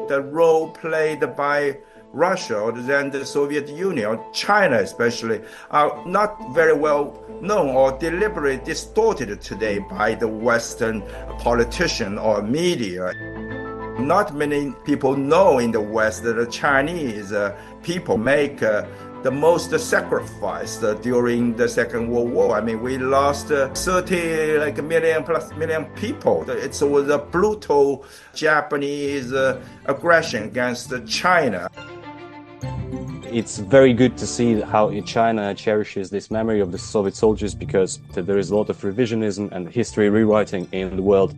the role played by Russia or then the Soviet Union, or China especially, are not very well known or deliberately distorted today by the Western politician or media. Not many people know in the West that the Chinese people make the most sacrifice during the Second World War. I mean, we lost 30 million people. It was a brutal Japanese aggression against China. It's very good to see how China cherishes this memory of the Soviet soldiers, because there is a lot of revisionism and history rewriting in the world.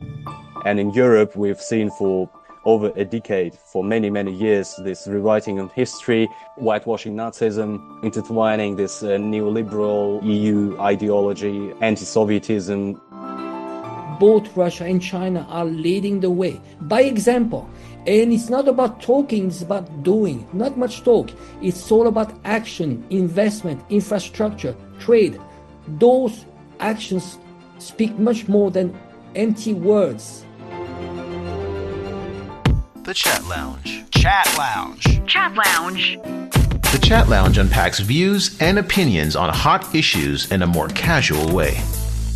And in Europe, we've seen for over a decade, for many, many years, this rewriting of history, whitewashing Nazism, intertwining this neoliberal EU ideology, anti-Sovietism. Both Russia and China are leading the way by example. And it's not about talking, it's about doing. Not much talk. It's all about action, investment, infrastructure, trade. Those actions speak much more than empty words. The Chat Lounge. Chat Lounge. Chat Lounge. The Chat Lounge unpacks views and opinions on hot issues in a more casual way.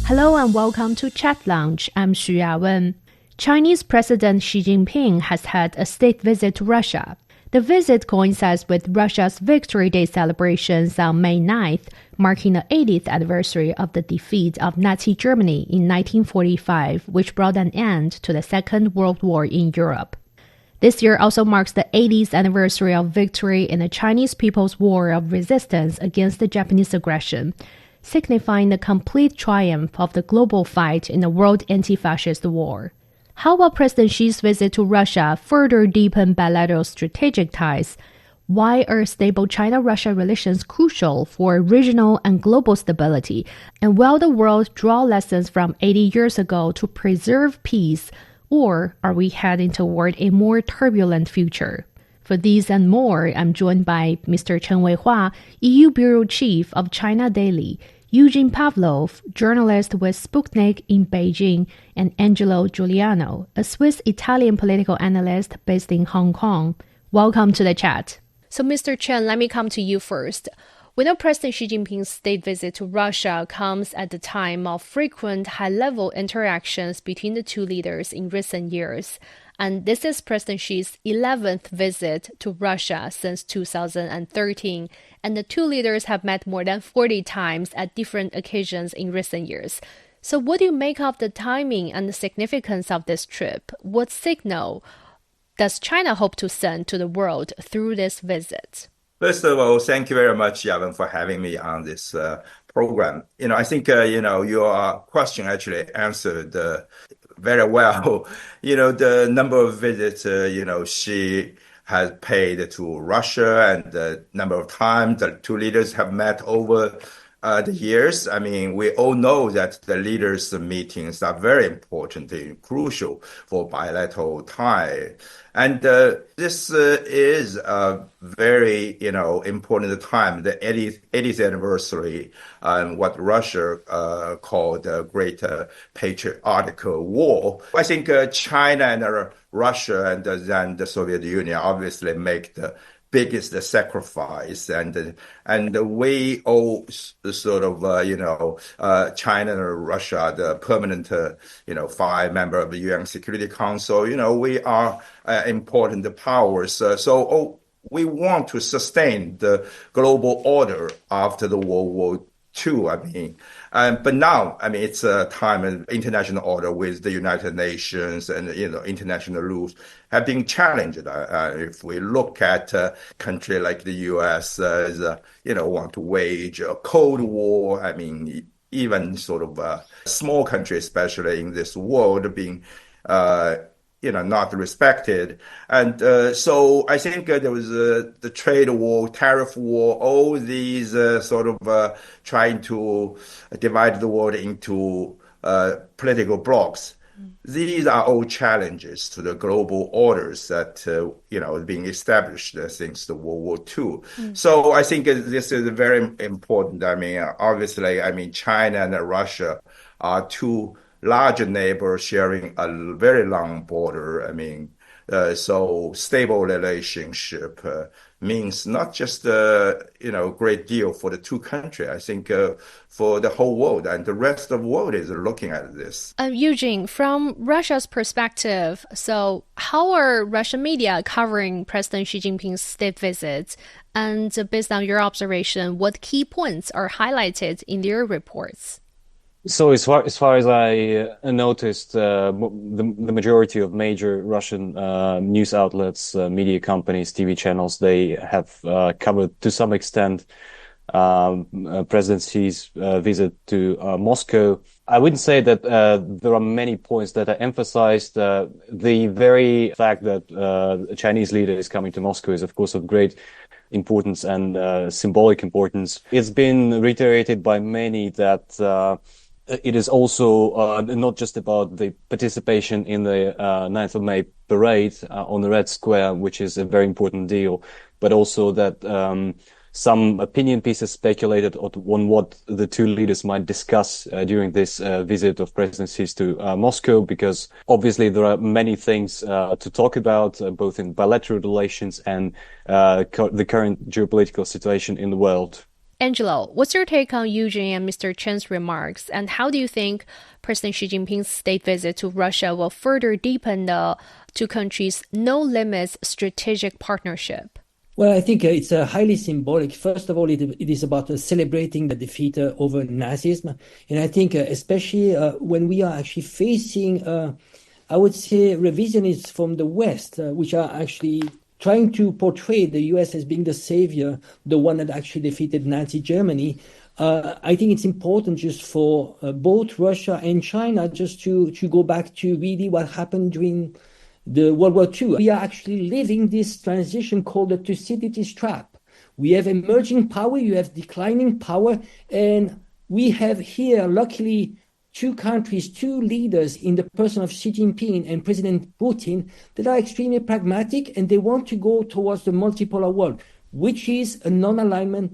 Hello and welcome to Chat Lounge. I'm Xu Yawen. Chinese President Xi Jinping has had a state visit to Russia. The visit coincides with Russia's Victory Day celebrations on May 9th, marking the 80th anniversary of the defeat of Nazi Germany in 1945, which brought an end to the Second World War in Europe. This year also marks the 80th anniversary of victory in the Chinese People's War of Resistance against the Japanese aggression, signifying the complete triumph of the global fight in the World Anti-Fascist War. How will President Xi's visit to Russia further deepen bilateral strategic ties? Why are stable China-Russia relations crucial for regional and global stability? And will the world draw lessons from 80 years ago to preserve peace? Or are we heading toward a more turbulent future? For these and more, I'm joined by Mr. Chen Weihua, EU Bureau Chief of China Daily, Evgenii Pavlov, journalist with Sputnik in Beijing, and Angelo Giuliano, a Swiss-Italian political analyst based in Hong Kong. Welcome to the chat. So, Mr. Chen, let me come to you first. We know President Xi Jinping's state visit to Russia comes at the time of frequent high-level interactions between the two leaders in recent years. And this is President Xi's 11th visit to Russia since 2013. And the two leaders have met more than 40 times at different occasions in recent years. So what do you make of the timing and the significance of this trip? What signal does China hope to send to the world through this visit? First of all, thank you very much, Yawen, for having me on this program. I think, your question actually answered very well. The number of visits, she has paid to Russia and the number of times the two leaders have met over the years. I mean, we all know that the leaders' meetings are very important and crucial for bilateral tie. And this is a very, important time, the 80th anniversary, what Russia called the Great Patriotic War. I think China and Russia and then the Soviet Union obviously make the biggest sacrifice, and we all sort of China and Russia, the permanent 5 member of the UN Security Council. We are important powers, so we want to sustain the global order after the World War II. But now, it's a time of international order with the United Nations and, international rules have been challenged. If we look at a country like the U.S., want to wage a Cold War, even sort of a small country, especially in this world, being not respected. And so I think there was the trade war, tariff war, all these sort of trying to divide the world into political blocs. These are all challenges to the global orders that, being established since the World War II. So I think this is very important. Obviously, China and Russia are two large neighbors sharing a very long border. So stable relationship means not just great deal for the two countries. I think for the whole world, and the rest of the world is looking at this. Eugene, from Russia's perspective, so how are Russian media covering President Xi Jinping's state visit? And based on your observation, what key points are highlighted in their reports? So as far as I noticed, the majority of major Russian news outlets, media companies, TV channels, they have covered to some extent President Xi's visit to Moscow. I wouldn't say that there are many points that are emphasized. The very fact that a Chinese leader is coming to Moscow is, of course, of great importance and symbolic importance. It's been reiterated by many that it is also not just about the participation in the 9th of May parade on the Red Square, which is a very important deal, but also that some opinion pieces speculated on what the two leaders might discuss during this visit of President Xi to Moscow, because obviously there are many things to talk about, both in bilateral relations and the current geopolitical situation in the world. Angelo, what's your take on Eugene and Mr. Chen's remarks, and how do you think President Xi Jinping's state visit to Russia will further deepen the two countries' no-limits strategic partnership? Well, I think it's highly symbolic. First of all, it is about celebrating the defeat over Nazism. And I think especially when we are actually facing, I would say, revisionists from the West, which are actually trying to portray the US as being the savior, the one that actually defeated Nazi Germany. I think it's important just for both Russia and China just to go back to really what happened during the World War II. We are actually living this transition called the Thucydides trap. We have emerging power, you have declining power, and we have here, luckily, two countries, two leaders in the person of Xi Jinping and President Putin that are extremely pragmatic, and they want to go towards the multipolar world, which is a non-alignment,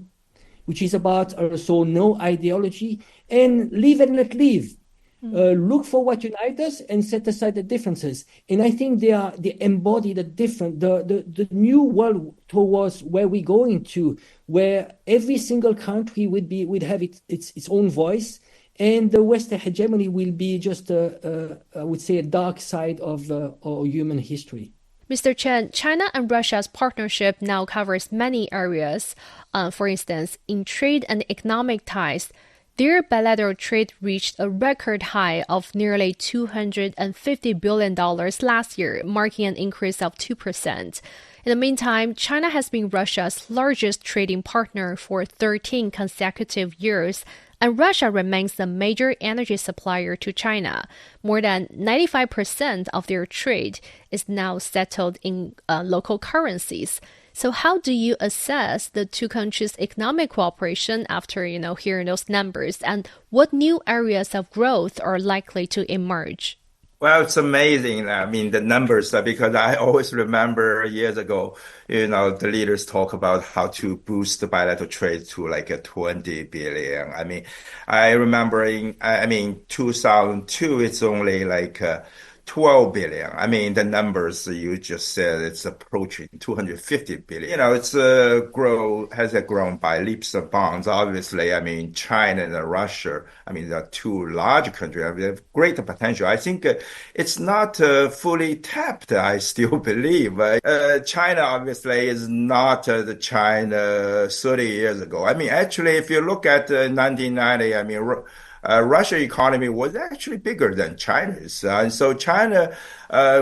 which is about also no ideology, and live and let live. Look for what unites us and set aside the differences. And I think they embody the new world towards where we're going to, where every single country would have its own voice, and the Western hegemony will be just I would say, a dark side of our human history. Mr. Chen, China and Russia's partnership now covers many areas. For instance, in trade and economic ties, their bilateral trade reached a record high of nearly $250 billion last year, marking an increase of 2%. In the meantime, China has been Russia's largest trading partner for 13 consecutive years, and Russia remains the major energy supplier to China. More than 95% of their trade is now settled in local currencies. So how do you assess the two countries' economic cooperation after, hearing those numbers, and what new areas of growth are likely to emerge? Well, it's amazing. I mean, the numbers, because I always remember years ago, the leaders talk about how to boost the bilateral trade to like a 20 billion. I mean, I remember in 2002, it's only like 12 billion. I mean, the numbers you just said, it's approaching 250 billion. It's has grown by leaps and bounds. Obviously, I mean, China and Russia, they're two large countries. They have great potential. I think it's not fully tapped, I still believe. China, obviously, is not the China 30 years ago. Actually, if you look at 1990, Russia economy was actually bigger than China's. And so China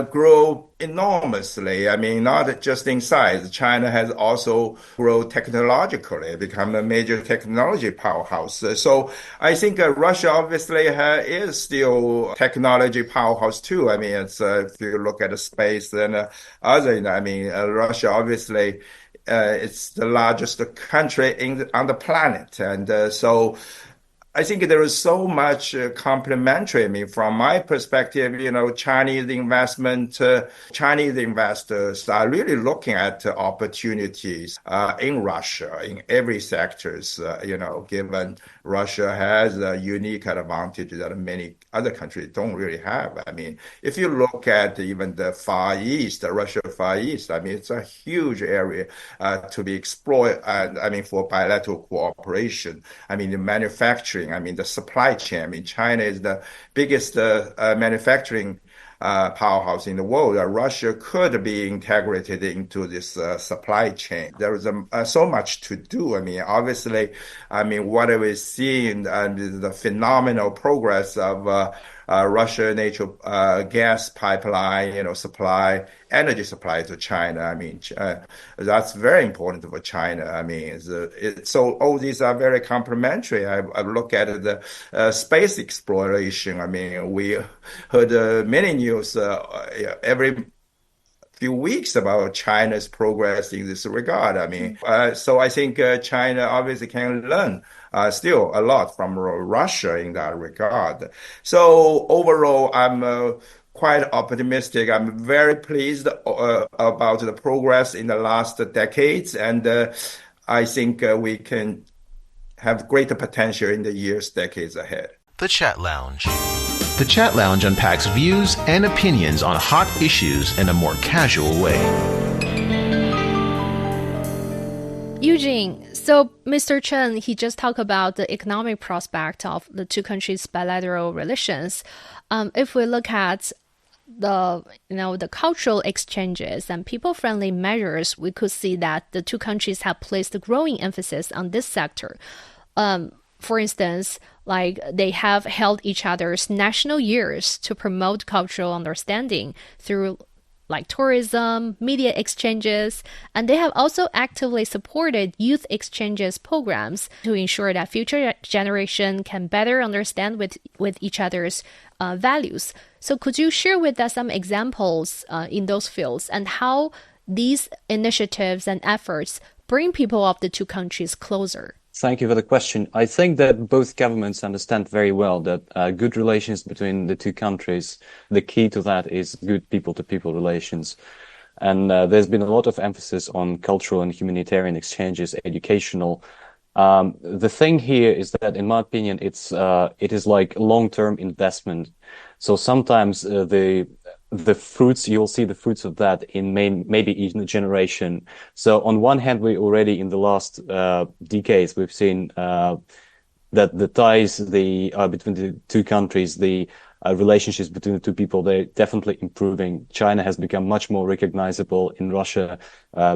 grew enormously. Not just in size. China has also grown technologically, become a major technology powerhouse. So I think Russia obviously is still technology powerhouse too. It's if you look at the space and other, Russia obviously it's the largest country on the planet. And so I think there is so much complementary. I mean, from my perspective, Chinese investors are really looking at opportunities in Russia in every sectors. Given Russia has a unique advantage that many other countries don't really have. I mean, if you look at even the Far East, the Russia Far East, I mean, it's a huge area to be explored. For bilateral cooperation. I mean, the manufacturing. I mean, the supply chain. I mean, China is the biggest manufacturing powerhouse in the world. Russia could be integrated into this supply chain. There is so much to do. I mean, obviously, what we're seeing the phenomenal progress of Russia natural gas pipeline, energy supply to China. I mean, that's very important for China. I mean, so all these are very complementary. I look at the space exploration. I mean, we heard many news every few weeks about China's progress in this regard. I mean, so I think China obviously can learn still a lot from Russia in that regard. So overall, I'm quite optimistic. I'm very pleased about the progress in the last decades, and I think we can have greater potential in the decades ahead. The Chat Lounge. The Chat Lounge unpacks views and opinions on hot issues in a more casual way. Eugene, so Mr. Chen, he just talked about the economic prospect of the two countries' bilateral relations. If we look at the cultural exchanges and people-friendly measures, we could see that the two countries have placed a growing emphasis on this sector. For instance, like they have held each other's national years to promote cultural understanding through like tourism, media exchanges, and they have also actively supported youth exchanges programs to ensure that future generation can better understand with each other's values. So could you share with us some examples in those fields and how these initiatives and efforts bring people of the two countries closer? Thank you for the question. I think that both governments understand very well that good relations between the two countries, the key to that is good people-to-people relations. And there's been a lot of emphasis on cultural and humanitarian exchanges, educational. The thing here is that, in my opinion, it is like long-term investment. So sometimes the fruits, you'll see the fruits of that in maybe in a generation. So on one hand, we already in the last decades, we've seen that the ties between the two countries, the relationships between the two people, they're definitely improving. China has become much more recognizable in Russia.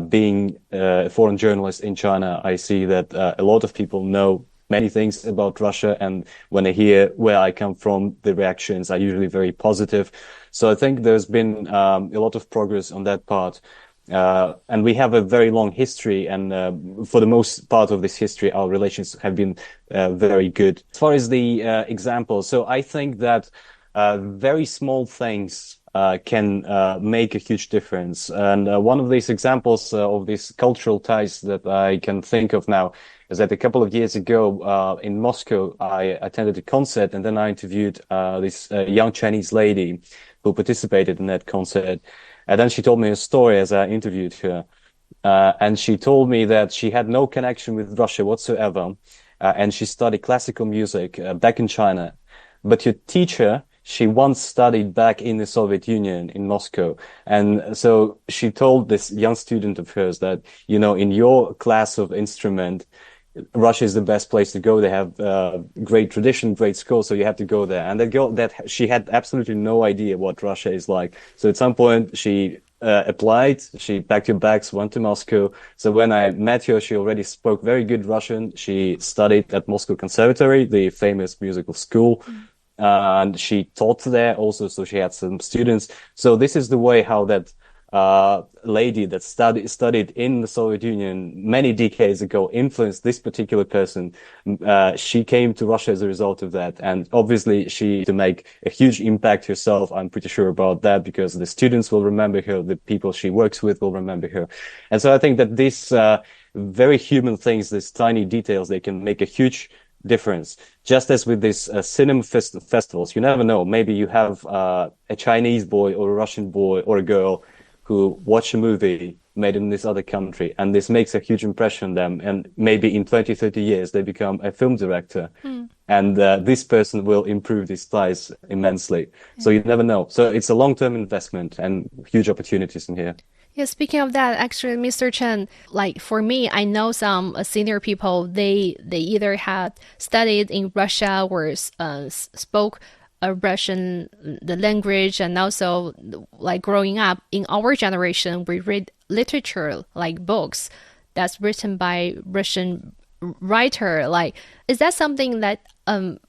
Being a foreign journalist in China, I see that a lot of people know many things about Russia, and when they hear where I come from, the reactions are usually very positive. So I think there's been a lot of progress on that part. And we have a very long history, and for the most part of this history, our relations have been very good. As far as the examples, so I think that very small things can make a huge difference. And one of these examples of these cultural ties that I can think of now is that a couple of years ago in Moscow, I attended a concert, and then I interviewed this young Chinese lady who participated in that concert. And then she told me a story as I interviewed her. And she told me that she had no connection with Russia whatsoever. And she studied classical music back in China. But her teacher, she once studied back in the Soviet Union in Moscow. And so she told this young student of hers that, in your class of instrument, Russia is the best place to go. They have great tradition, great schools, so you have to go there. And that girl, she had absolutely no idea what Russia is like. So at some point, she applied, she packed her bags, went to Moscow. So when I met her, she already spoke very good Russian. She studied at Moscow Conservatory, the famous musical school. And she taught there also, so she had some students. So this is the way how that lady that studied in the Soviet Union many decades ago influenced this particular person. She came to Russia as a result of that. And obviously to make a huge impact herself. I'm pretty sure about that, because the students will remember her, the people she works with will remember her. And so I think that these very human things, these tiny details, they can make a huge difference. Just as with these cinema festivals, you never know. Maybe you have a Chinese boy or a Russian boy or a girl who watch a movie made in this other country, and this makes a huge impression on them. And maybe in 20, 30 years, they become a film director. And this person will improve these ties immensely. So you never know. So it's a long-term investment and huge opportunities in here. Yeah, speaking of that, actually, Mr. Chen, like for me, I know some senior people, they either had studied in Russia or spoke Russian, the language, and also like growing up in our generation, we read literature like books that's written by Russian writer. Like, is that something that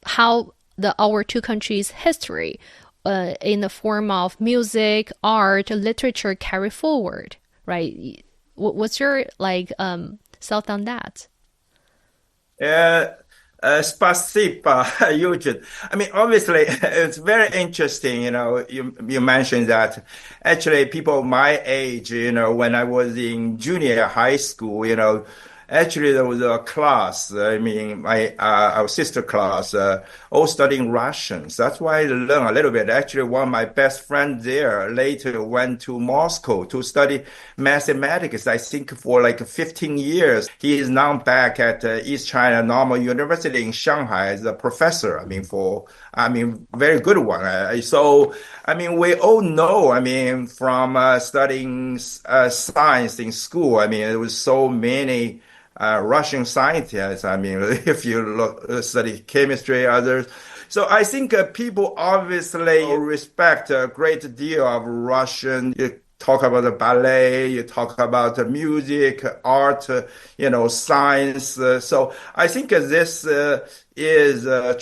how our two countries' history in the form of music, art, literature carry forward, right? What's your thought on that? Spasiba, Eugene. I mean, obviously, it's very interesting. You mentioned that actually people my age, when I was in junior high school, actually there was a class. I mean, our sister class, all studying Russians. That's why I learned a little bit. Actually, one of my best friends there later went to Moscow to study mathematics. I think for like 15 years. He is now back at East China Normal University in Shanghai as a professor. Very good one. So, we all know, from studying science in school, there was so many Russian scientists. If you study chemistry, others. So I think people obviously respect a great deal of Russian. You talk about the ballet, you talk about the music, art, science. So I think this is a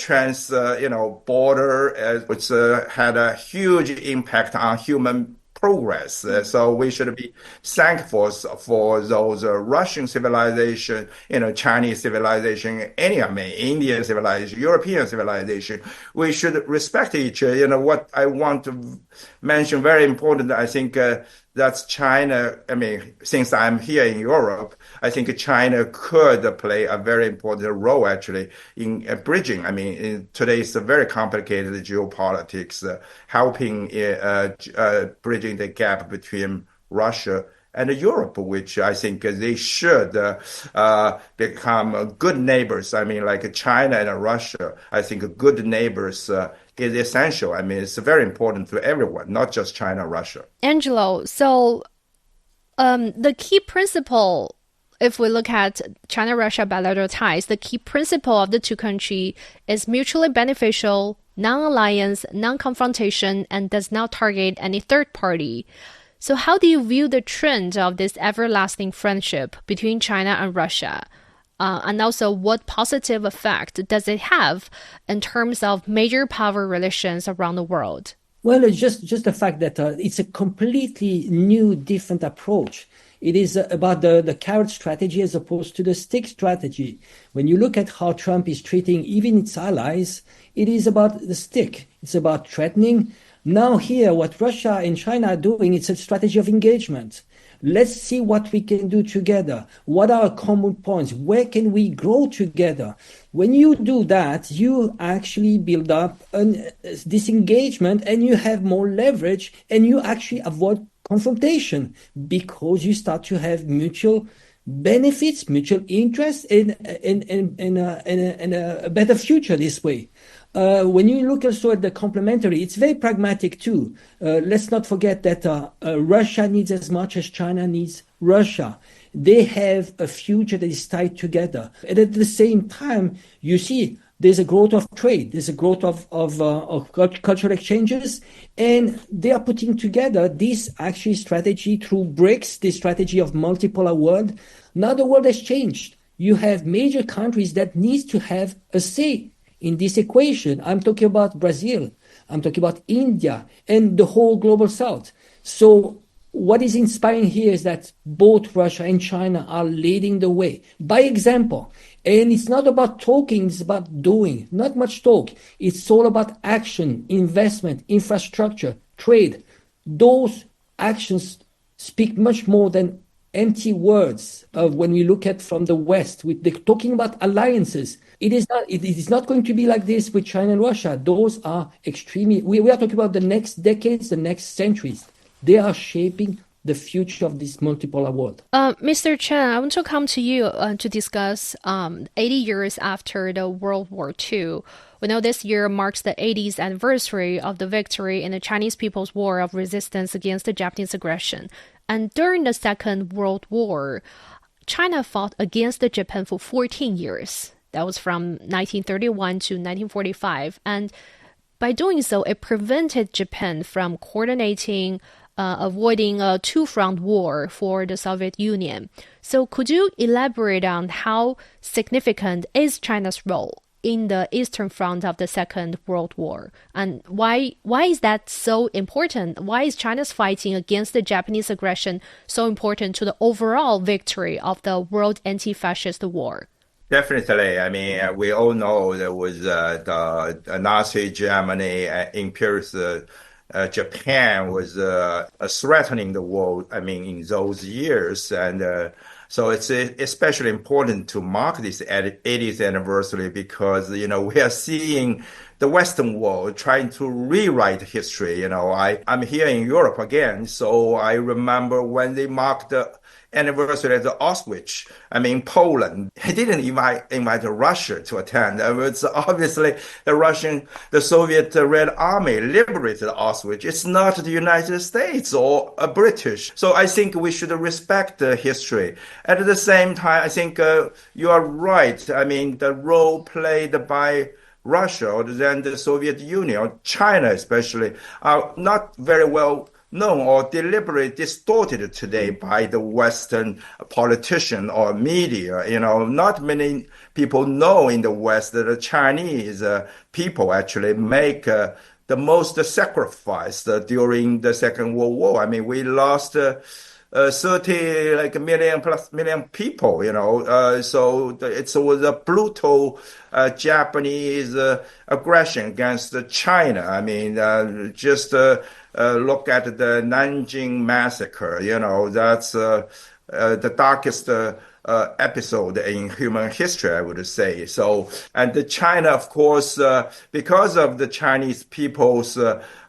border, which had a huge impact on human progress. So we should be thankful for those Russian civilization, Chinese civilization, Indian civilization, European civilization. We should respect each other. What I want to mention, very important, I think that's China. Since I'm here in Europe, I think China could play a very important role actually in bridging. In today's very complicated geopolitics, helping bridging the gap between Russia and Europe, which I think they should become good neighbors. Like China and Russia, I think good neighbors is essential. It's very important to everyone, not just China, Russia. Angelo, so the key principle, if we look at China-Russia bilateral ties, the key principle of the two countries is mutually beneficial, non-alliance, non-confrontation, and does not target any third party. So how do you view the trend of this everlasting friendship between China and Russia? And also, what positive effect does it have in terms of major power relations around the world? Well, it's just the fact that it's a completely new, different approach. It is about the carrot strategy as opposed to the stick strategy. When you look at how Trump is treating even its allies, it is about the stick. It's about threatening. Now here, what Russia and China are doing, it's a strategy of engagement. Let's see what we can do together. What are our common points? Where can we grow together? When you do that, you actually build up this engagement and you have more leverage and you actually avoid confrontation because you start to have mutual benefits, mutual interests, and a better future this way. When you look also at the complementary, it's very pragmatic too. Let's not forget that Russia needs as much as China needs Russia. They have a future that is tied together. And at the same time, you see there's a growth of trade, there's a growth of cultural exchanges, and they are putting together this actually strategy through BRICS, this strategy of multipolar world. Now the world has changed. You have major countries that need to have a say in this equation. I'm talking about Brazil, I'm talking about India, and the whole global south. So what is inspiring here is that both Russia and China are leading the way by example. And it's not about talking, it's about doing. Not much talk. It's all about action, investment, infrastructure, trade. Those actions speak much more than empty words of when we look at from the West, they're talking about alliances. It is not going to be like this with China and Russia. Those are extremely, we are talking about the next decades, the next centuries. They are shaping the future of this multipolar world. Mr. Chen, I want to come to you to discuss 80 years after the World War II. We know this year marks the 80th anniversary of the victory in the Chinese People's War of Resistance against the Japanese aggression. And during the Second World War, China fought against Japan for 14 years. That was from 1931 to 1945. And by doing so, it prevented Japan from coordinating, avoiding a two-front war for the Soviet Union. So could you elaborate on how significant is China's role in the Eastern Front of the Second World War? And why is that so important? Why is China's fighting against the Japanese aggression so important to the overall victory of the World Anti-Fascist War? Definitely. I mean, we all know there was the Nazi Germany, imperialist Japan was threatening the world, I mean, in those years. And so it's especially important to mark this 80th anniversary because, we are seeing the Western world trying to rewrite history. I'm here in Europe again, so I remember when they marked the anniversary of the Auschwitz, Poland. He didn't invite Russia to attend. It's obviously the Soviet Red Army liberated Auschwitz. It's not the United States or British. So I think we should respect the history. At the same time, I think you are right. The role played by Russia or then the Soviet Union, or China especially, are not very well known or deliberately distorted today by the Western politician or media. Not many people know in the West that the Chinese people actually make the most sacrifice during the Second World War. We lost 30 million people, so it was a brutal Japanese aggression against China. Just look at the Nanjing massacre, that's the darkest episode in human history, I would say. So, and the China, of course, because of the Chinese people's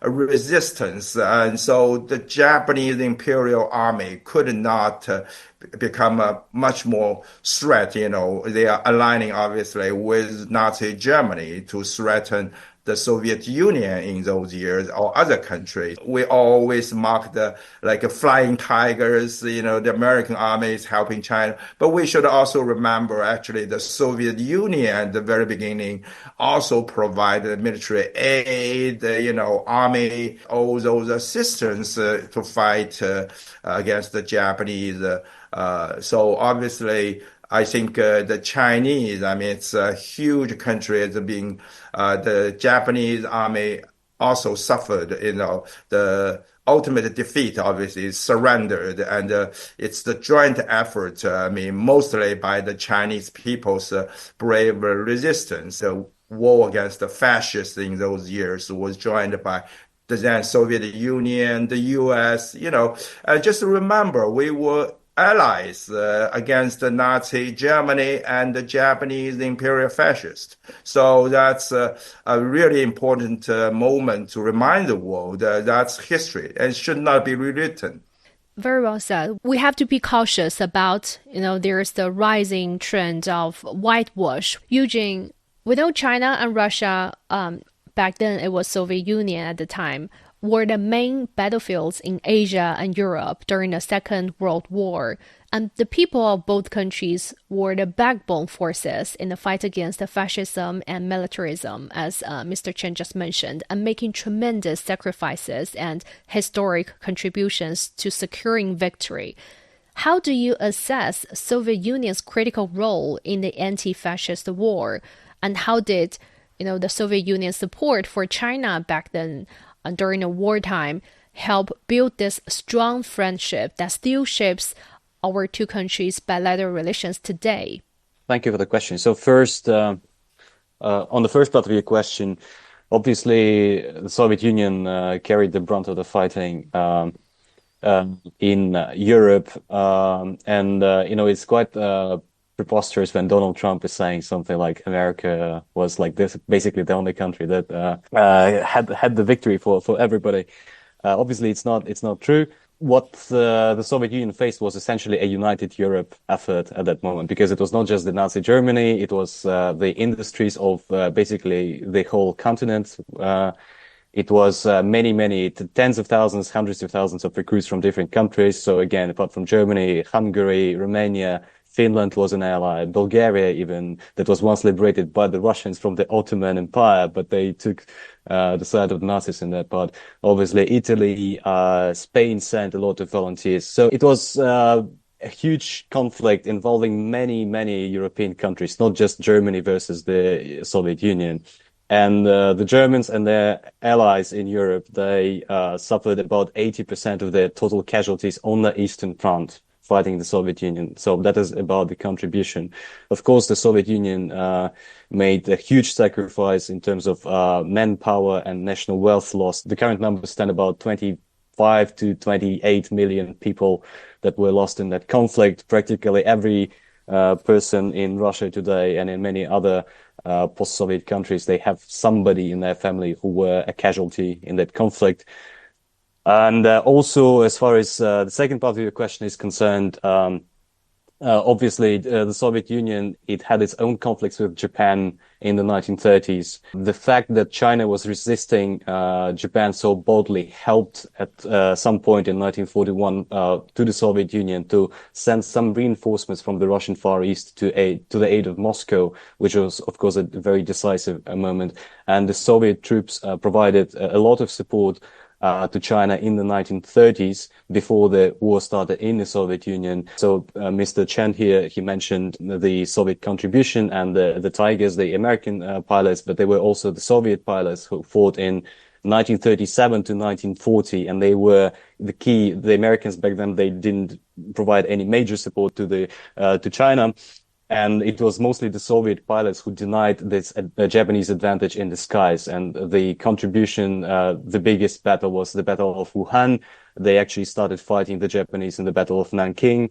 resistance, and so the Japanese Imperial Army could not become a much more threat. They are aligning, obviously, with Nazi Germany to threaten the Soviet Union in those years or other countries. We always mark the flying tigers, the American army is helping China. But we should also remember actually the Soviet Union at the very beginning also provided military aid, army, all those assistance to fight against the Japanese. So obviously, I think the Chinese, it's a huge country. It's being the Japanese army also suffered, the ultimate defeat, obviously, is surrendered. And it's the joint effort, mostly by the Chinese people's brave resistance. The war against the fascists in those years was joined by the then Soviet Union, the U.S., just remember, we were allies against the Nazi Germany and the Japanese imperial fascists. So that's a really important moment to remind the world that's history and should not be rewritten. Very well said. We have to be cautious about, there's the rising trend of whitewash. Eugene, we know China and Russia, back then it was Soviet Union at the time, were the main battlefields in Asia and Europe during the Second World War, and the people of both countries were the backbone forces in the fight against the fascism and militarism, as Mr. Chen just mentioned, and making tremendous sacrifices and historic contributions to securing victory. How do you assess Soviet Union's critical role in the anti-fascist war, and how did the Soviet Union's support for China back then during the wartime help build this strong friendship that still shapes our two countries' bilateral relations today? Thank you for the question. So first, on the first part of your question, obviously the Soviet Union carried the brunt of the fighting in Europe. It's quite preposterous when Donald Trump is saying something like America was like this, basically the only country that had the victory for everybody. Obviously, it's not true. What the Soviet Union faced was essentially a united Europe effort at that moment, because it was not just the Nazi Germany, it was the industries of basically the whole continent. It was many, tens of thousands, hundreds of thousands of recruits from different countries. So again, apart from Germany, Hungary, Romania, Finland was an ally, Bulgaria even, that was once liberated by the Russians from the Ottoman Empire, but they took the side of the Nazis in that part. Obviously, Italy, Spain sent a lot of volunteers. So it was a huge conflict involving many European countries, not just Germany versus the Soviet Union. And the Germans and their allies in Europe, they suffered about 80% of their total casualties on the Eastern Front, fighting the Soviet Union. So that is about the contribution. Of course, the Soviet Union made a huge sacrifice in terms of manpower and national wealth loss. The current numbers stand about 25 to 28 million people that were lost in that conflict. Practically every person in Russia today and in many other post-Soviet countries, they have somebody in their family who were a casualty in that conflict. And also, as far as the second part of your question is concerned, obviously, the Soviet Union, it had its own conflicts with Japan in the 1930s. The fact that China was resisting Japan so boldly helped at some point in 1941 to the Soviet Union to send some reinforcements from the Russian Far East to the aid of Moscow, which was, of course, a very decisive moment. And the Soviet troops provided a lot of support to China in the 1930s, before the war started in the Soviet Union. So Mr. Chen here, he mentioned the Soviet contribution and the Tigers, the American pilots, but they were also the Soviet pilots who fought in 1937 to 1940, and they were the key. The Americans back then, they didn't provide any major support to China. And it was mostly the Soviet pilots who denied this Japanese advantage in the skies. And the contribution, the biggest battle was the Battle of Wuhan. They actually started fighting the Japanese in the Battle of Nanking.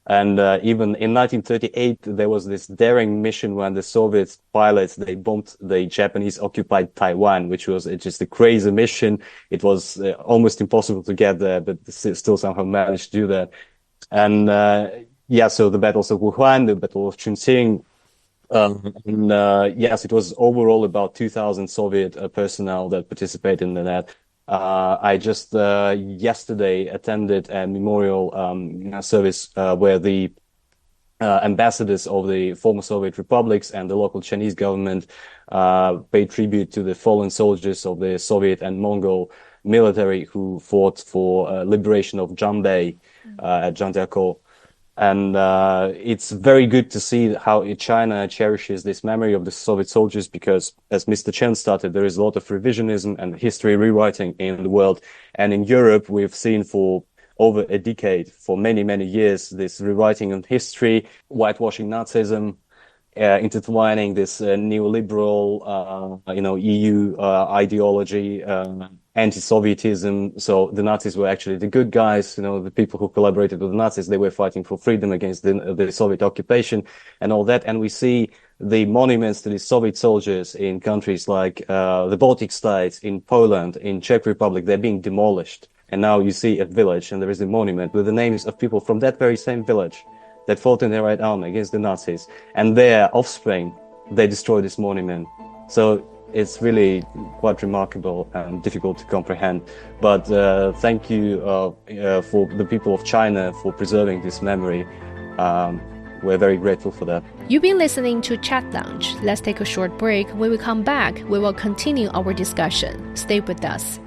And even in 1938, there was this daring mission when the Soviet pilots, they bombed the Japanese occupied Taiwan, which was just a crazy mission. It was almost impossible to get there, but still somehow managed to do that. And so the battles of Wuhan, the Battle of Chongqing, yes, it was overall about 2,000 Soviet personnel that participated in that. I just yesterday attended a memorial service where the ambassadors of the former Soviet republics and the local Chinese government paid tribute to the fallen soldiers of the Soviet and Mongol military who fought for liberation of Janbei at Zhangjiakou. And it's very good to see how China cherishes this memory of the Soviet soldiers, because, as Mr. Chen started, there is a lot of revisionism and history rewriting in the world. And in Europe, we've seen for over a decade, for many years, this rewriting of history, whitewashing Nazism, intertwining this neoliberal, EU ideology, anti-Sovietism. So the Nazis were actually the good guys, the people who collaborated with the Nazis. They were fighting for freedom against the Soviet occupation and all that. And we see the monuments to the Soviet soldiers in countries like the Baltic states, in Poland, in Czech Republic, they're being demolished. And now you see a village and there is a monument with the names of people from that very same village that fought in the Right Army against the Nazis. And their offspring, they destroyed this monument. So it's really quite remarkable and difficult to comprehend. But thank you for the people of China for preserving this memory. We're very grateful for that. You've been listening to Chat Lounge. Let's take a short break. When we come back, we will continue our discussion. Stay with us.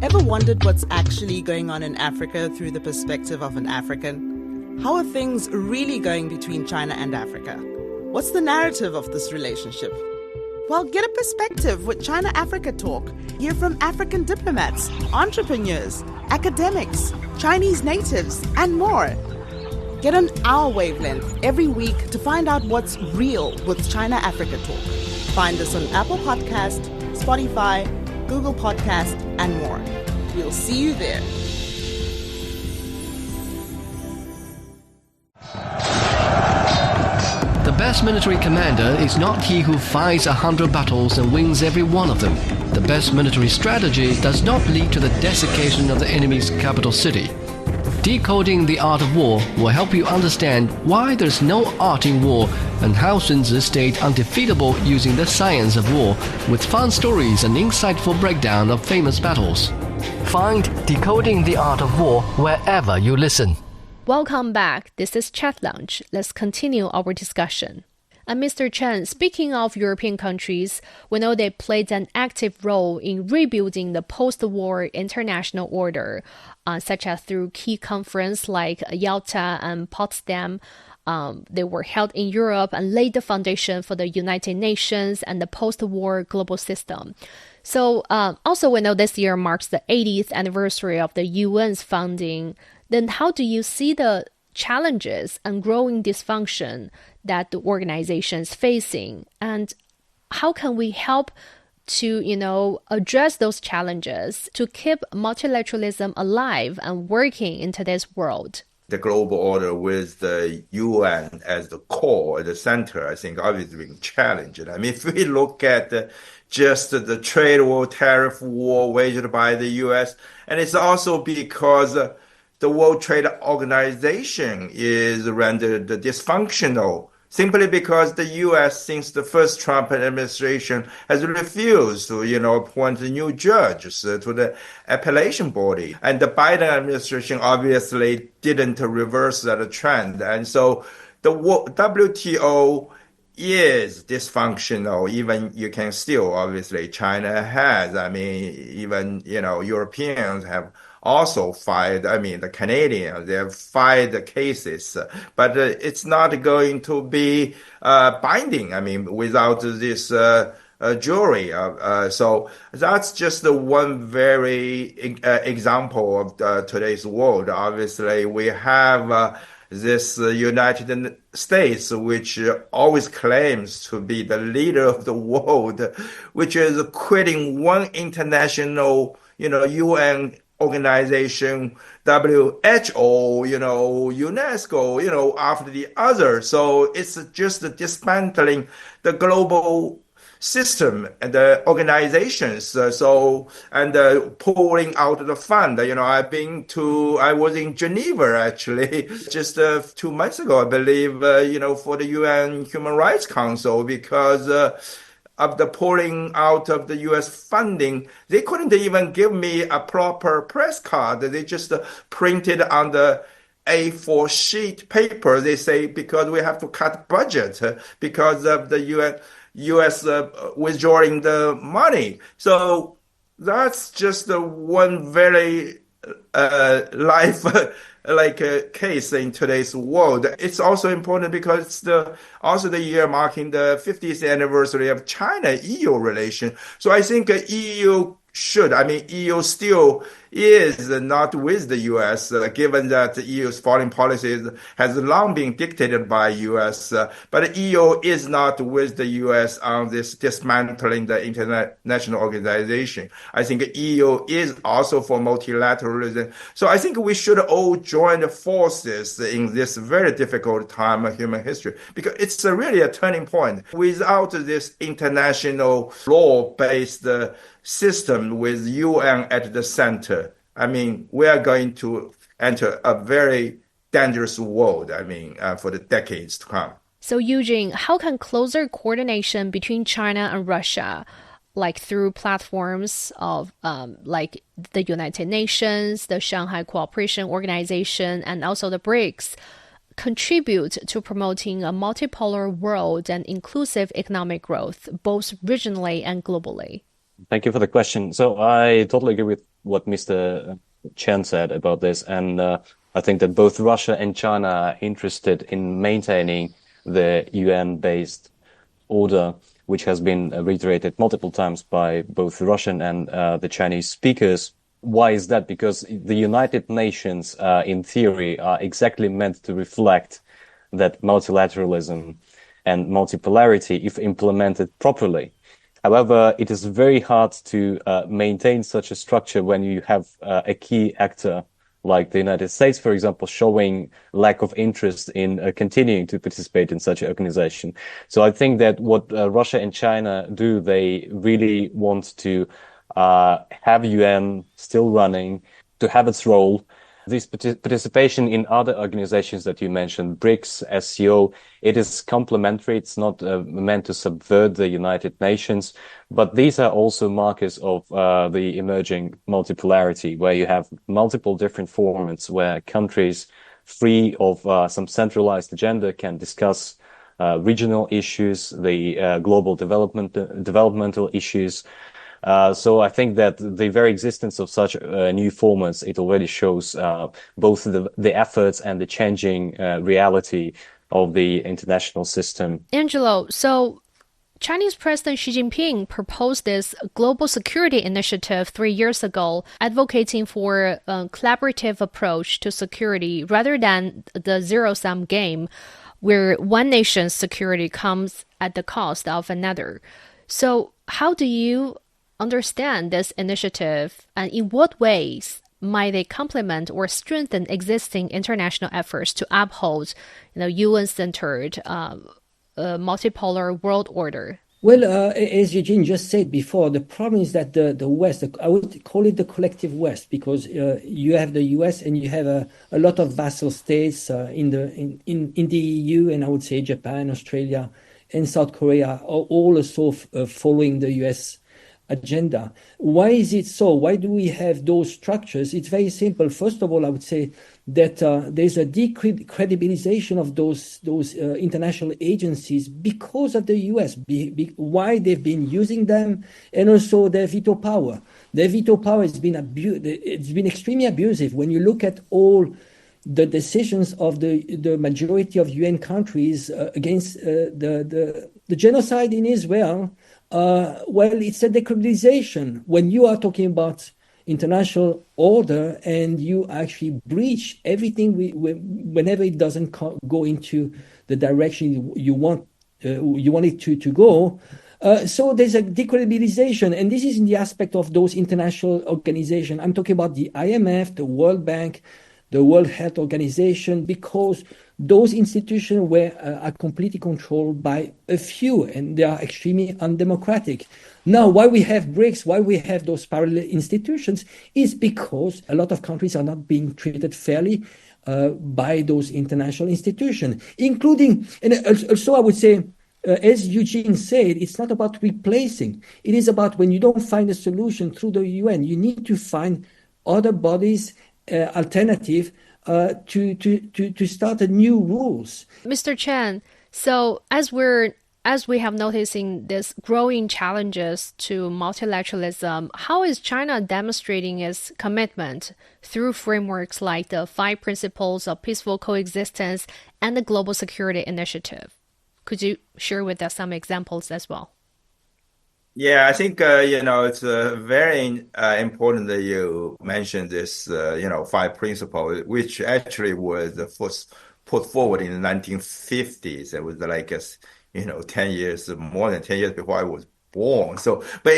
Ever wondered what's actually going on in Africa through the perspective of an African? How are things really going between China and Africa? What's the narrative of this relationship? Well, get a perspective with China-Africa Talk. Hear from African diplomats, entrepreneurs, academics, Chinese natives, and more. Get on our wavelength every week to find out what's real with China-Africa Talk. Find us on Apple Podcast, Spotify, Google Podcast, and more. We'll see you there. The best military commander is not he who fights 100 battles and wins every one of them. The best military strategy does not lead to the desiccation of the enemy's capital city. Decoding the Art of War will help you understand why there's no art in war and how Sun Tzu stayed undefeatable using the science of war, with fun stories and insightful breakdown of famous battles. Find Decoding the Art of War wherever you listen. Welcome back. This is Chat Lounge. Let's continue our discussion. And Mr. Chen, speaking of European countries, we know they played an active role in rebuilding the post-war international order, such as through key conferences like Yalta and Potsdam. They were held in Europe and laid the foundation for the United Nations and the post-war global system. So also we know this year marks the 80th anniversary of the UN's founding. Then how do you see the challenges and growing dysfunction that the organization is facing? And how can we help to, address those challenges to keep multilateralism alive and working in today's world? The global order with the UN as the core, at the center, I think obviously being challenged. I mean, if we look at just the trade war, tariff war waged by the US, and it's also because the World Trade Organization is rendered dysfunctional simply because the U.S., since the first Trump administration, has refused to, appoint new judges to the appellation body. And the Biden administration obviously didn't reverse that trend. And so the WTO is dysfunctional. Even you can still, obviously, China has. I mean, even, Europeans have also filed, the Canadians, they have filed the cases, but it's not going to be binding, without this jury. So that's just the one very example of today's world. Obviously, we have this United States, which always claims to be the leader of the world, which is quitting one international, UN organization, WHO, UNESCO, after the other. So it's just dismantling the global system and the organizations. And pulling out the fund. I was in Geneva actually just 2 months ago, I believe, for the UN Human Rights Council, because of the pulling out of the U.S. funding. They couldn't even give me a proper press card. They just printed on the A4 sheet paper. They say because we have to cut budget because of the U.S. withdrawing the money. So that's just one very life case in today's world. It's also important because it's also the year marking the 50th anniversary of China-EU relation. So I think EU EU still is not with the U.S., given that the EU's foreign policy has long been dictated by U.S., but EU is not with the U.S. on this dismantling the international organization. I think EU is also for multilateralism. So I think we should all join forces in this very difficult time of human history, because it's really a turning point. Without this international law-based system with UN at the center, we are going to enter a very dangerous world, for the decades to come. So Eugene, how can closer coordination between China and Russia, like through platforms of like the United Nations, the Shanghai Cooperation Organization, and also the BRICS, contribute to promoting a multipolar world and inclusive economic growth, both regionally and globally? Thank you for the question. So I totally agree with what Mr. Chen said about this. And I think that both Russia and China are interested in maintaining the UN-based order, which has been reiterated multiple times by both Russian and the Chinese speakers. Why is that? Because the United Nations, in theory, are exactly meant to reflect that multilateralism and multipolarity if implemented properly. However, it is very hard to maintain such a structure when you have a key actor like the United States, for example, showing lack of interest in continuing to participate in such an organization. So I think that what Russia and China do, they really want to have UN still running, to have its role. This participation in other organizations that you mentioned, BRICS, SCO, it is complementary. It's not meant to subvert the United Nations, but these are also markers of the emerging multipolarity, where you have multiple different formats where countries free of some centralized agenda can discuss regional issues, the global developmental issues. So I think that the very existence of such new formats, it already shows both the efforts and the changing reality of the international system. Angelo, so Chinese President Xi Jinping proposed this global security initiative 3 years ago, advocating for a collaborative approach to security rather than the zero-sum game where one nation's security comes at the cost of another. So how do you understand this initiative, and in what ways might they complement or strengthen existing international efforts to uphold, UN-centered multipolar world order? Well, as Eugene just said before, the problem is that the West, I would call it the collective West, because you have the US and you have a lot of vassal states in the EU, and I would say Japan, Australia, and South Korea are all also following the US agenda. Why is it so? Why do we have those structures? It's very simple. First of all, I would say that there's a decredibilization of those international agencies because of the US, why they've been using them, and also their veto power. Their veto power has been it's been extremely abusive. When you look at all the decisions of the majority of UN countries against the genocide in Israel, well, it's a decredibilization. When you are talking about international order and you actually breach everything whenever it doesn't go into the direction you want it to go. So there's a decredibilization, and this is in the aspect of those international organizations. I'm talking about the IMF, the World Bank, the World Health Organization, because those institutions are completely controlled by a few, and they are extremely undemocratic. Now, why we have BRICS, why we have those parallel institutions, is because a lot of countries are not being treated fairly by those international institutions, including, and also I would say, as Eugene said, it's not about replacing. It is about when you don't find a solution through the UN, you need to find other bodies, alternative, to start a new rules. Mr. Chen, so as we have noticing this growing challenges to multilateralism, how is China demonstrating its commitment through frameworks like the 5 Principles of Peaceful Coexistence and the Global Security Initiative? Could you share with us some examples as well? Yeah, I think, it's very important that you mentioned this, 5 principles, which actually was first put forward in the 1950s. It was like, 10 years, more than 10 years before I was born. So, but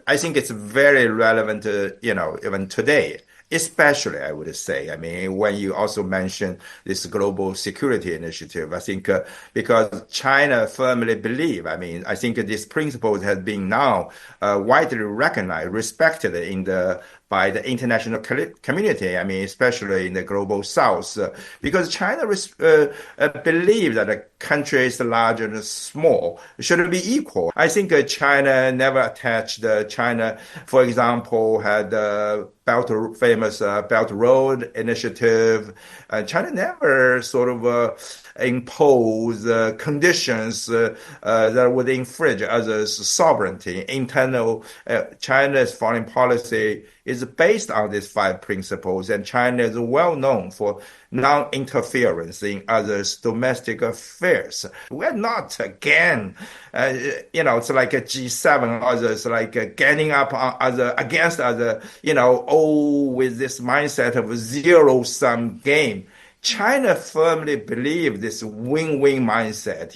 I think it's very relevant, even today. Especially, I would say, when you also mention this global security initiative, I think because China firmly believe, I think these principles have been now widely recognized, respected by the international community, especially in the global south, because China believes that a country is large and small, should be equal. I think China never attached, China, for example, had famous Belt Road Initiative. China never sort of impose conditions that would infringe others' sovereignty. Internal China's foreign policy is based on these 5 principles, and China is well known for non-interference in others' domestic affairs. We're not, again, it's like a G7, others like getting up on against other, with this mindset of a zero-sum game. China firmly believes this win-win mindset.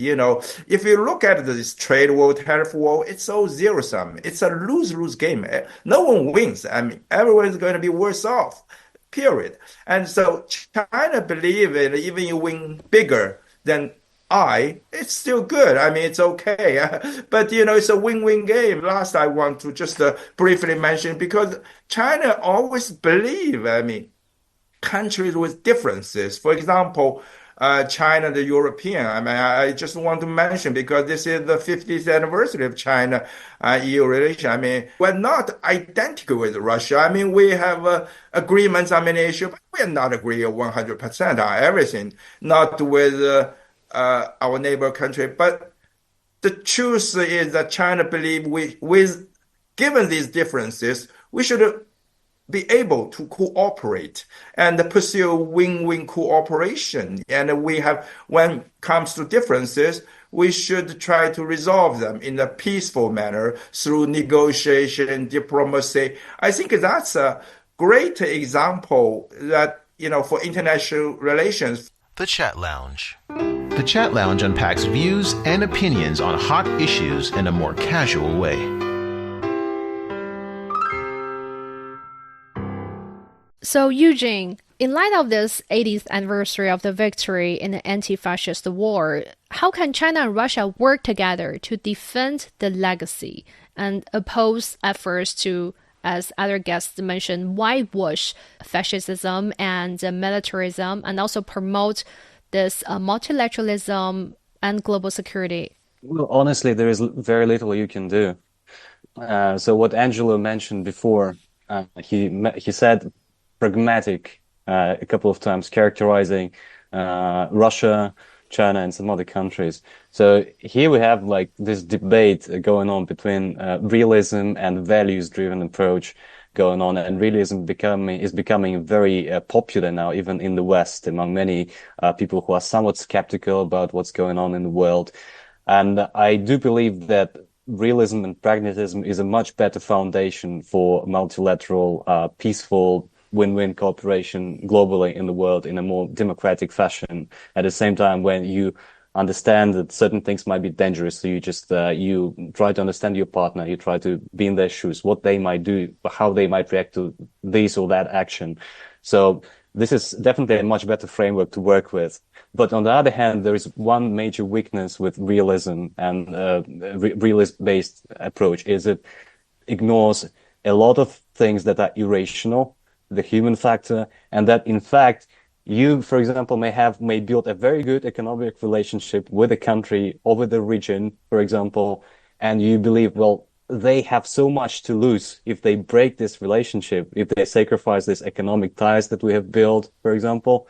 If you look at this trade war, tariff war, it's all zero-sum. It's a lose-lose game. No one wins. I mean, everyone's going to be worse off, period. And so China believes even you win bigger than it's still good. I mean, it's okay. But, it's a win-win game. Last, I want to just briefly mention, because China always believe, countries with differences. For example, China, the European. I mean, I just want to mention, because this is the 50th anniversary of China-EU relation. I mean, we're not identical with Russia. I mean, we have agreements on many issues, but we are not agreeing 100% on everything. Not with our neighbor country. But the truth is that China believes given these differences, we should be able to cooperate and pursue win-win cooperation. And when it comes to differences, we should try to resolve them in a peaceful manner through negotiation, diplomacy. I think that's a great example that, for international relations. The Chat Lounge. The Chat Lounge unpacks views and opinions on hot issues in a more casual way. So, Eugene, in light of this 80th anniversary of the victory in the anti-fascist war, how can China and Russia work together to defend the legacy and oppose efforts to, as other guests mentioned, whitewash fascism and militarism, and also promote this multilateralism and global security? Well, honestly, there is very little you can do. So what Angelo mentioned before, he said pragmatic a couple of times, characterizing Russia, China, and some other countries. So here we have like this debate going on between realism and values-driven approach going on, and realism is becoming very popular now, even in the West, among many people who are somewhat skeptical about what's going on in the world. And I do believe that realism and pragmatism is a much better foundation for multilateral, peaceful, win-win cooperation globally in the world in a more democratic fashion. At the same time, when you understand that certain things might be dangerous, so you just you try to understand your partner, you try to be in their shoes, what they might do, how they might react to this or that action. So this is definitely a much better framework to work with. But on the other hand, there is one major weakness with realism and realist-based approach, is it ignores a lot of things that are irrational, the human factor, and that in fact you, for example, may build a very good economic relationship with a country or with a region, for example, and you believe, well, they have so much to lose if they break this relationship, if they sacrifice this economic ties that we have built, for example,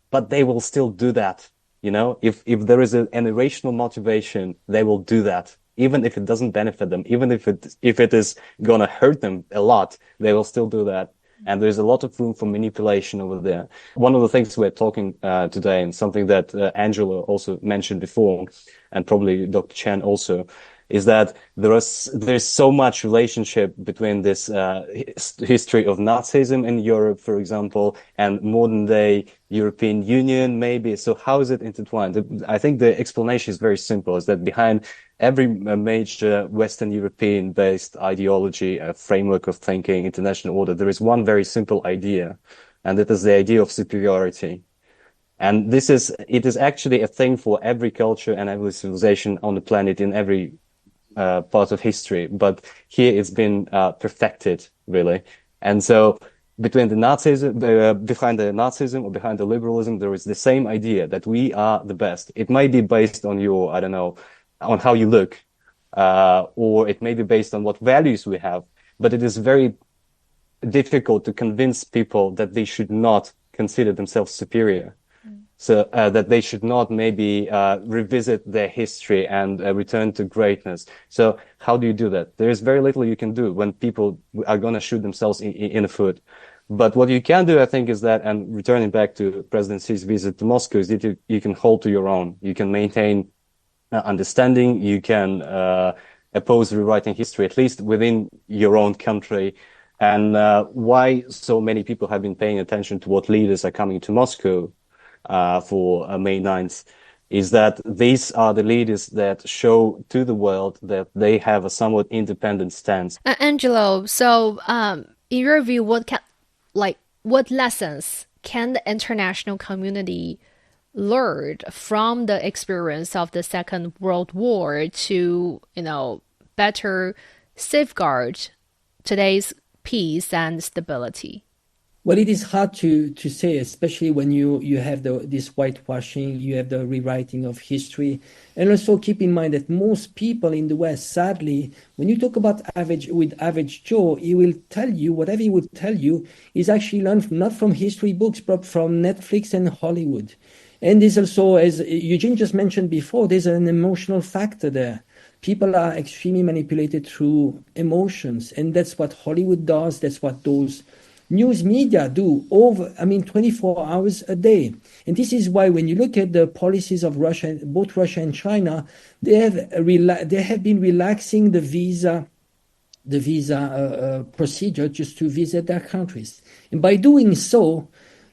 but they will still do that. If there is an irrational motivation, they will do that. Even if it doesn't benefit them, even if it is going to hurt them a lot, they will still do that. And there's a lot of room for manipulation over there. One of the things we're talking today, and something that Angelo also mentioned before, and probably Dr. Chen also, is that there's so much relationship between this history of Nazism in Europe, for example, and modern day European Union, maybe. So how is it intertwined? I think the explanation is very simple, is that behind every major Western European-based ideology, a framework of thinking, international order, there is one very simple idea, and it is the idea of superiority. And it is actually a thing for every culture and every civilization on the planet in every part of history. But here it's been perfected, really. And so behind the Nazism or behind the liberalism, there is the same idea that we are the best. It might be based on your, on how you look, or it may be based on what values we have, but it is very difficult to convince people that they should not consider themselves superior. So that they should not maybe revisit their history and return to greatness. So how do you do that? There is very little you can do when people are going to shoot themselves in the foot. But what you can do, I think, is that, and returning back to President Xi's visit to Moscow, is that you can hold to your own. You can maintain understanding. You can oppose rewriting history, at least within your own country. And why so many people have been paying attention to what leaders are coming to Moscow for May 9th, is that these are the leaders that show to the world that they have a somewhat independent stance. Angelo, so in your view, what lessons can the international community learn from the experience of the Second World War to, better safeguard today's peace and stability? Well, it is hard to say, especially when you have this whitewashing, you have the rewriting of history. And also keep in mind that most people in the West, sadly, when you talk about average Joe, he will tell you, whatever he will tell you, is actually learned not from history books, but from Netflix and Hollywood. And there's also, as Eugene just mentioned before, there's an emotional factor there. People are extremely manipulated through emotions. And that's what Hollywood does. That's what those news media do 24 hours a day. And this is why when you look at the policies of Russia, both Russia and China, they have been relaxing the visa procedure just to visit their countries. And by doing so,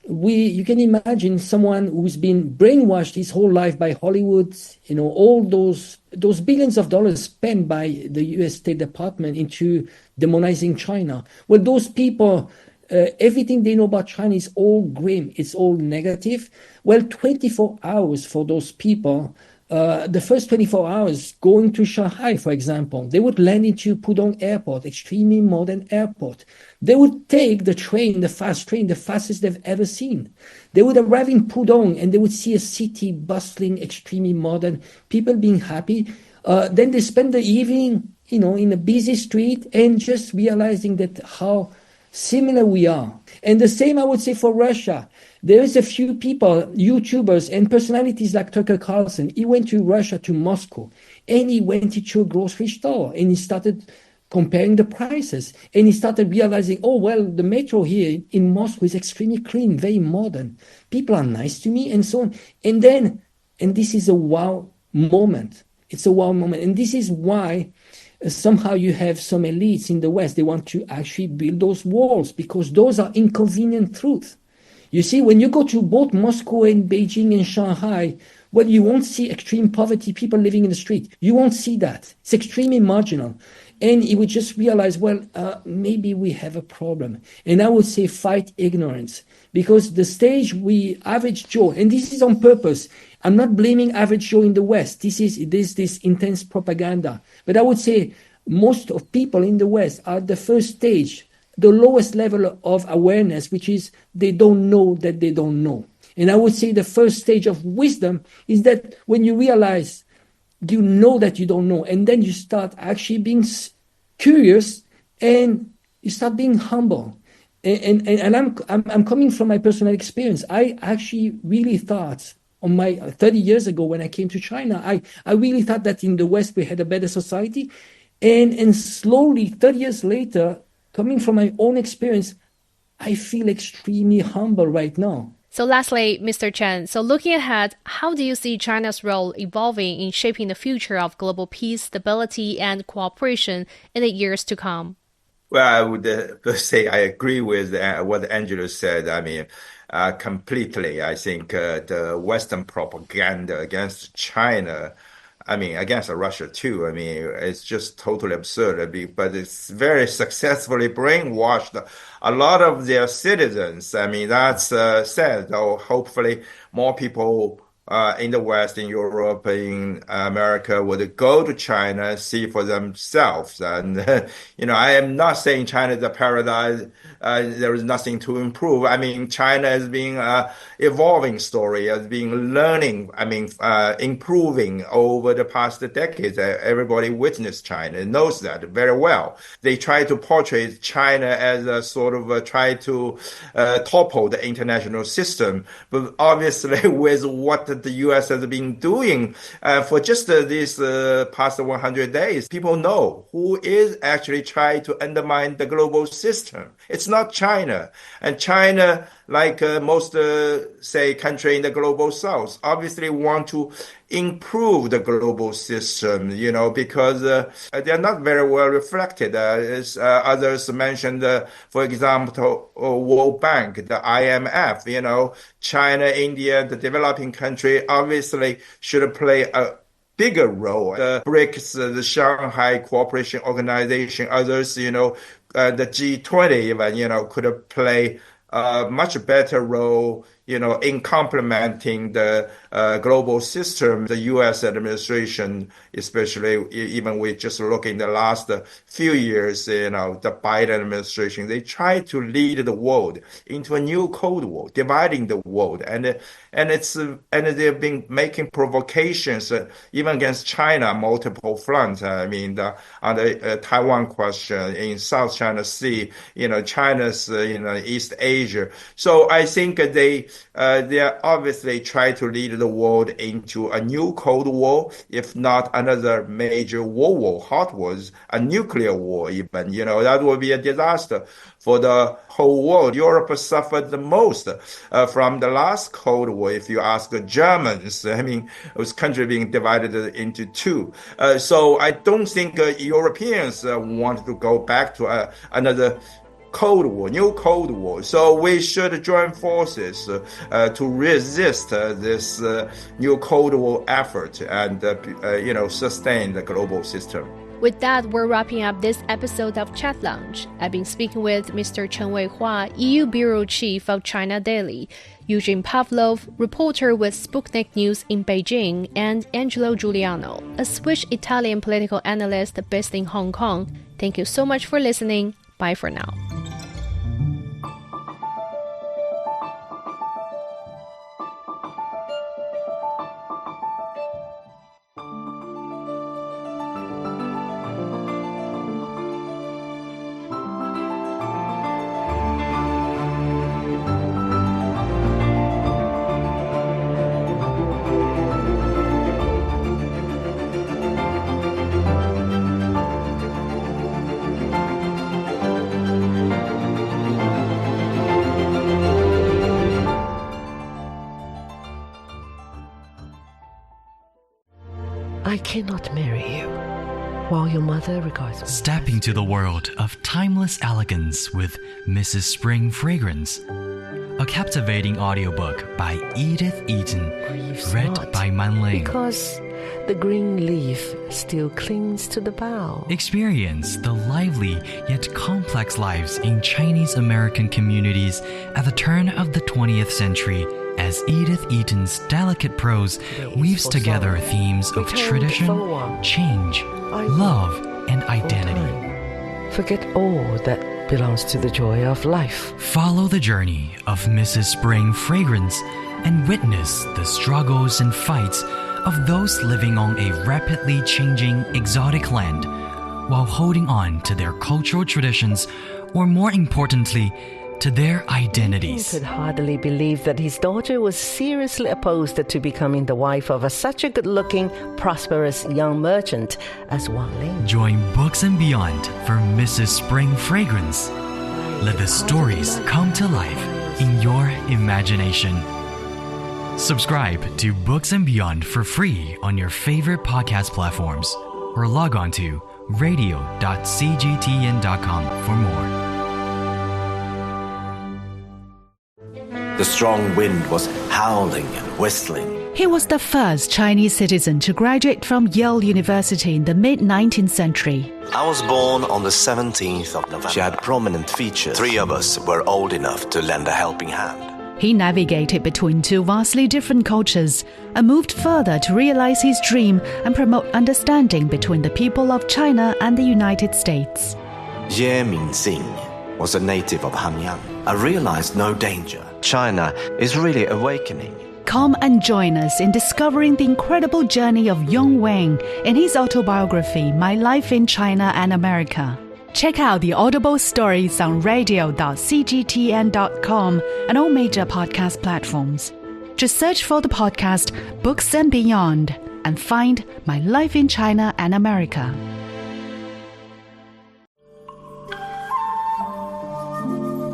you can imagine someone who's been brainwashed his whole life by Hollywood, all those billions of dollars spent by the US State Department into demonizing China. Well, those people, everything they know about China is all grim, it's all negative. Well, 24 hours for those people, the first 24 hours going to Shanghai, for example, they would land into Pudong Airport, extremely modern airport. They would take the train, the fast train, the fastest they've ever seen. They would arrive in Pudong and they would see a city bustling, extremely modern, people being happy. Then they spend the evening, in a busy street and just realizing that how similar we are. And the same I would say for Russia. There is a few people, YouTubers and personalities like Tucker Carlson. He went to Russia, to Moscow, and he went into a grocery store and he started comparing the prices. And he started realizing, the metro here in Moscow is extremely clean, very modern. People are nice to me and so on. And this is a wow moment. It's a wow moment. And this is why somehow you have some elites in the West. They want to actually build those walls because those are inconvenient truths. You see, when you go to both Moscow and Beijing and Shanghai, you won't see extreme poverty, people living in the street. You won't see that. It's extremely marginal. And you would just realize, maybe we have a problem. And I would say fight ignorance. Because the stage average Joe, and this is on purpose, I'm not blaming average Joe in the West. This is this intense propaganda. But I would say most of people in the West are at the first stage, the lowest level of awareness, which is they don't know that they don't know. And I would say the first stage of wisdom is that when you realize you know that you don't know, and then you start actually being curious and you start being humble. And I'm coming from my personal experience. I actually really thought on my 30 years ago when I came to China, I really thought that in the West we had a better society. And slowly, 30 years later, coming from my own experience, I feel extremely humble right now. So lastly, Mr. Chen, so looking ahead, how do you see China's role evolving in shaping the future of global peace, stability, and cooperation in the years to come? Well, I would say I agree with what Angelo said. Completely. I think the Western propaganda against China, against Russia too, it's just totally absurd. But it's very successfully brainwashed a lot of their citizens. That's sad, though. Hopefully more people in the West, in Europe, in America would go to China, see for themselves. And, I am not saying China is a paradise. There is nothing to improve. China is being an evolving story, has been learning, improving over the past decades. Everybody witnessed China, knows that very well. They try to portray China as a sort of try to topple the international system. But obviously with what the U.S. has been doing for just these past 100 days, people know who is actually trying to undermine the global system. It's not China. And China, like most, say, country in the global south, obviously want to improve the global system, because they're not very well reflected. As others mentioned, for example, World Bank, the IMF, China, India, the developing country obviously should play a bigger role. The BRICS, the Shanghai Cooperation Organization, others, the G20 even, could play a much better role, in complementing the global system. The U.S. administration, especially, even we just look in the last few years, the Biden administration, they try to lead the world into a new Cold War, dividing the world, and they've been making provocations even against China, multiple fronts. I mean, on the Taiwan question, in South China Sea, China's, East Asia. So I think they are obviously trying to lead the world into a new Cold War, if not another major war, hot wars, a nuclear war even. That would be a disaster for the whole world. Europe suffered the most from the last Cold War. If you ask the Germans, it was country being divided into two. So I don't think Europeans want to go back to another Cold War, new Cold War. So we should join forces to resist this new Cold War effort and, sustain the global system. With that, we're wrapping up this episode of Chat Lounge. I've been speaking with Mr. Chen Weihua, EU Bureau Chief of China Daily, Evgenii Pavlov, reporter with Sputnik News in Beijing, and Angelo Giuliano, a Swiss-Italian political analyst based in Hong Kong. Thank you so much for listening. Bye for now. I cannot marry you while your mother regards me. Step into the world of timeless elegance with Mrs. Spring Fragrance, a captivating audiobook by Edith Eaton, read by Manling. Because the green leaf still clings to the bough. Experience the lively yet complex lives in Chinese American communities at the turn of the 20th century as Edith Eaton's delicate prose weaves together themes of tradition, change, love, and identity. Forget all that belongs to the joy of life. Follow the journey of Mrs. Spring Fragrance and witness the struggles and fights of those living on a rapidly changing exotic land while holding on to their cultural traditions, or more importantly, to their identities. He could hardly believe that his daughter was seriously opposed to becoming the wife of such a good-looking, prosperous young merchant as Wang Ling. Join Books and Beyond for Mrs. Spring Fragrance. Let the stories come to life in your imagination. Subscribe to Books and Beyond for free on your favorite podcast platforms, or log on to radio.cgtn.com for more. The strong wind was howling and whistling. He was the first Chinese citizen to graduate from Yale University in the mid-19th century. I was born on the 17th of November. She had prominent features. 3 of us were old enough to lend a helping hand. He navigated between two vastly different cultures and moved further to realize his dream and promote understanding between the people of China and the United States. Ye Mingxing was a native of Hanyang. I realized no danger. China is really awakening. Come and join us in discovering the incredible journey of Yong Wang in his autobiography, My Life in China and America. Check out the Audible stories on radio.cgtn.com and all major podcast platforms. Just search for the podcast Books and Beyond and find My Life in China and America.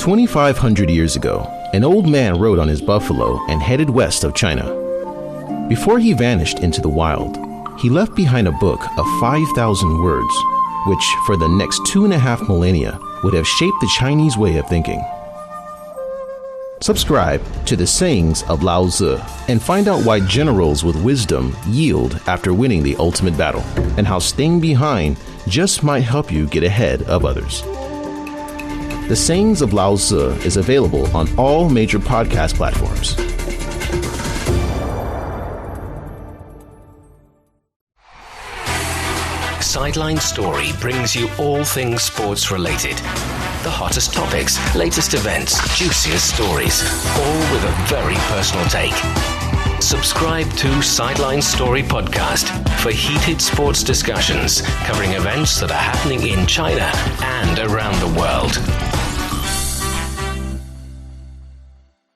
2,500 years ago, an old man rode on his buffalo and headed west of China. Before he vanished into the wild, he left behind a book of 5,000 words, which for the next 2.5 millennia would have shaped the Chinese way of thinking. Subscribe to the Sayings of Lao Tzu and find out why generals with wisdom yield after winning the ultimate battle, and how staying behind just might help you get ahead of others. The Sayings of Lao Tzu is available on all major podcast platforms. Sideline Story brings you all things sports related. The hottest topics, latest events, juiciest stories, all with a very personal take. Subscribe to Sideline Story Podcast for heated sports discussions covering events that are happening in China and around the world.